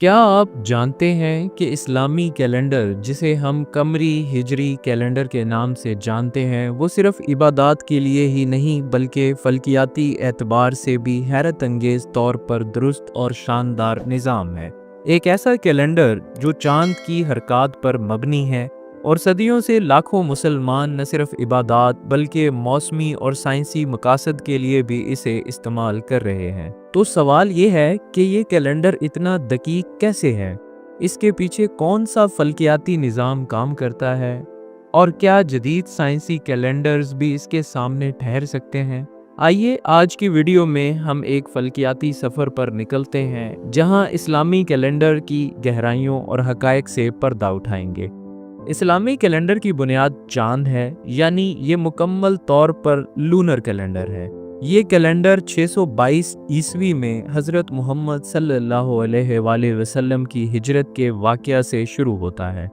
क्या आप जानते हैं कि इस्लामी कैलेंडर जिसे हम कमरी हिजरी कैलेंडर के नाम से जानते हैं वो सिर्फ इबादत के लिए ही नहीं बल्कि फल्कियाती एतबार से भी हैरत अंगेज तौर पर दुरुस्त और शानदार निज़ाम है। एक ऐसा कैलेंडर जो चांद की हरकत पर मबनी है और सदियों से लाखों मुसलमान न सिर्फ इबादत बल्कि मौसमी और साइंसी मकासद के लिए भी इसे इस्तेमाल कर रहे हैं। तो सवाल ये है कि ये कैलेंडर इतना दकीक कैसे है, इसके पीछे कौन सा फल्कियाती निज़ाम काम करता है और क्या जदीद साइंसी कैलेंडर्स भी इसके सामने ठहर सकते हैं। आइए आज की वीडियो में हम एक फल्कियाती सफ़र पर निकलते हैं जहां इस्लामी कैलेंडर की गहराइयों और हकायक से पर्दा उठाएंगे। इस्लामी कैलेंडर की बुनियाद चांद है, यानी ये मुकम्मल तौर पर लूनर कैलेंडर है। ये कैलेंडर 622 ईस्वी में हज़रत मोहम्मद सल्लल्लाहु अलैहि वसल्लम की हिजरत के वाक़या से शुरू होता है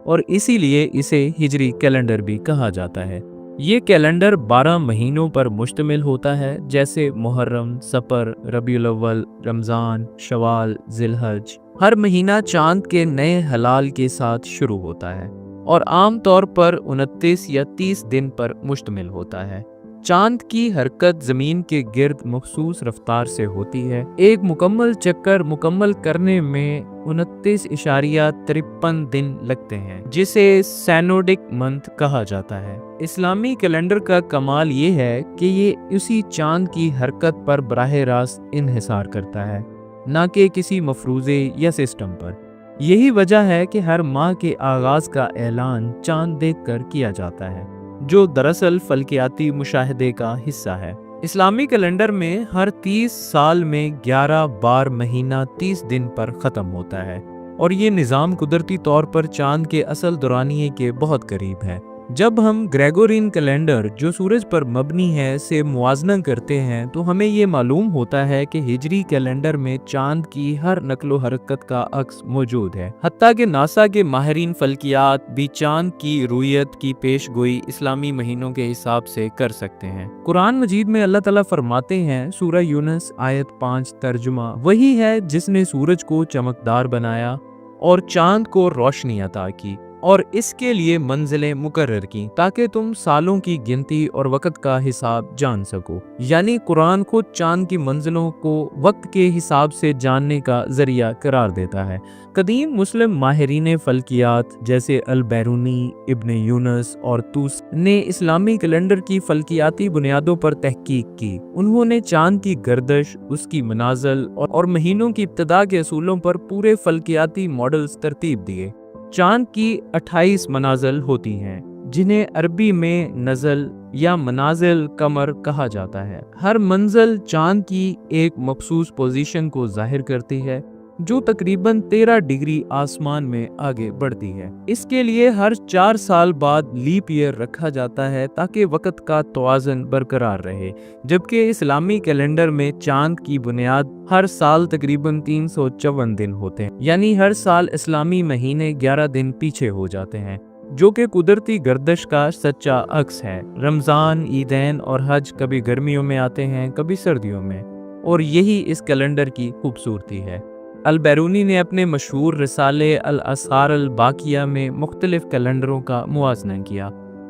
और इसीलिए इसे हिजरी कैलेंडर भी कहा जाता है। ये कैलेंडर 12 महीनों पर मुश्तमिल होता है, जैसे मुहर्रम, सफ़र, रबीउल अव्वल, रमज़ान, शवाल, ज़िलहज। हर महीना चांद के नए हलाल के साथ शुरू होता है और आम तौर पर 29 या 30 दिन पर मुश्तमिल होता है। चांद की हरकत ज़मीन के गिर्द मखसूस रफ्तार से होती है। एक मुकम्मल चक्कर मुकम्मल करने में 29.53 दिन लगते हैं, जिसे सैनोडिक मंथ कहा जाता है। इस्लामी कैलेंडर का कमाल ये है कि ये उसी चांद की हरकत पर बराह रास्त इन्हिसार करता है, ना कि किसी मफरूज़े या सिस्टम पर। यही वजह है कि हर माह के आगाज़ का ऐलान चांद देखकर किया जाता है, जो दरअसल फल्कियाती मुशाहदे का हिस्सा है। इस्लामी कैलेंडर में हर 30 साल में 11 बार महीना 30 दिन पर ख़त्म होता है और ये निज़ाम कुदरती तौर पर चांद के असल दौरानिये के बहुत करीब है। जब हम ग्रेगोरियन कैलेंडर जो सूरज पर मबनी है से मुआजना करते हैं तो हमें ये मालूम होता है कि हिजरी कैलेंडर में चांद की हर नकलो हरकत का अक्स मौजूद है। हत्ता कि नासा के माहिरीन फल्कियात भी चांद की रुयत की पेशगोई इस्लामी महीनों के हिसाब से कर सकते हैं। कुरान मजीद में अल्लाह ताला फरमाते हैं, सूरह यूनुस आयत 5 तर्जुमा, वही है जिसने सूरज को चमकदार बनाया और चांद को रोशनी अता की और इसके लिए मंजिलें मुकर्रर की ताकि तुम सालों की गिनती और वक्त का हिसाब जान सको। यानी कुरान खुद चांद की मंजिलों को वक्त के हिसाब से जानने का जरिया करार देता है। कदीम मुस्लिम माहिरीन फल्कियात जैसे अल बैरूनी, इब्न यूनुस और तूस ने इस्लामी कैलेंडर की फल्कियाती बुनियादों पर तहकीक की। उन्होंने चांद की गर्दश, उसकी मनाज़िल और महीनों की इब्तिदा के असूलों पर पूरे फल्कियाती मॉडल्स तरतीब दिए। चांद की 28 मनाज़िल होती हैं, जिन्हें अरबी में नज़ल या मनाज़िल कमर कहा जाता है। हर मंजिल चांद की एक मखसूस पोजीशन को जाहिर करती है, जो तकरीबन 13 डिग्री आसमान में आगे बढ़ती है। इसके लिए हर 4 साल बाद लीप ईयर रखा जाता है ताकि वक़्त का तवाज़ुन बरकरार रहे, जबकि इस्लामी कैलेंडर में चांद की बुनियाद हर साल तकरीबन 354 दिन होते हैं, यानी हर साल इस्लामी महीने 11 दिन पीछे हो जाते हैं, जो कि कुदरती गर्दश का सच्चा अक्स है। रमज़ान, ईदैन और हज कभी गर्मियों में आते हैं, कभी सर्दियों में, और यही इस कैलेंडर की खूबसूरती है। अल बैरूनी ने अपने मशहूर रिसाले अल असहार अल बाकिया में मुख्तलिफ कैलेंडरों का मुआजना किया।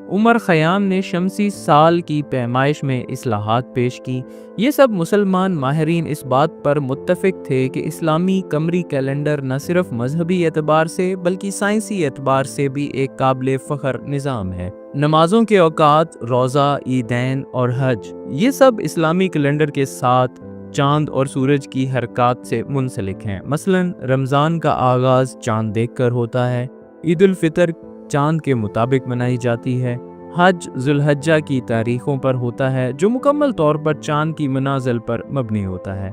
उमर ख़याम ने शमसी साल की पैमाइश में इस्लाहात पेश की। ये सब मुसलमान माहिरीन इस बात पर मुत्तफ़िक थे कि इस्लामी कमरी कैलेंडर न सिर्फ मजहबी एतबार से बल्कि साइंसी एतबार से भी एक काबिल फ़ख्र निज़ाम है। नमाज़ों के औकात, रोज़ा, ईदैन और हज, ये सब इस्लामी कैलेंडर के साथ चांद और सूरज की हरकत से मुंसलिक हैं। मसलन रमज़ान का आगाज़ चांद देखकर होता है, ईद उल फितर चांद के मुताबिक मनाई जाती है, हज ज़ुल्हज्जा की तारीखों पर होता है जो मुकम्मल तौर पर चांद की मनाज़िल पर मबनी होता है।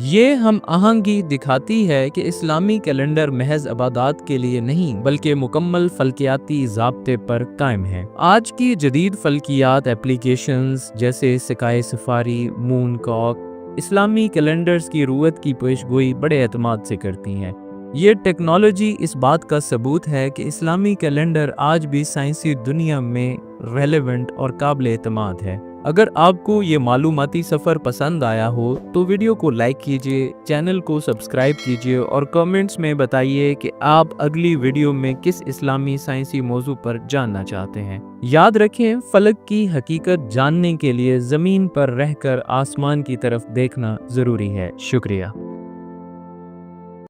ये हम आहंगी दिखाती है कि इस्लामी कैलेंडर महज इबादत के लिए नहीं बल्कि मुकम्मल फल्कियाती ज़ाब्ते पर कायम है। आज की जदीद फल्कियात एप्लीकेशंस जैसे सिकाए सफारी, मून कॉक इस्लामी कैलेंडर्स की रुयत की पेशगोई बड़े एतमाद से करती हैं। ये टेक्नोलॉजी इस बात का सबूत है कि इस्लामी कैलेंडर आज भी साइंसी दुनिया में रेलेवेंट और काबिल एतमाद है। अगर आपको ये मालूमाती सफ़र पसंद आया हो तो वीडियो को लाइक कीजिए, चैनल को सब्सक्राइब कीजिए और कमेंट्स में बताइए कि आप अगली वीडियो में किस इस्लामी साइंसी मौजू पर जानना चाहते हैं। याद रखें, फलक की हकीकत जानने के लिए ज़मीन पर रहकर आसमान की तरफ देखना ज़रूरी है। शुक्रिया।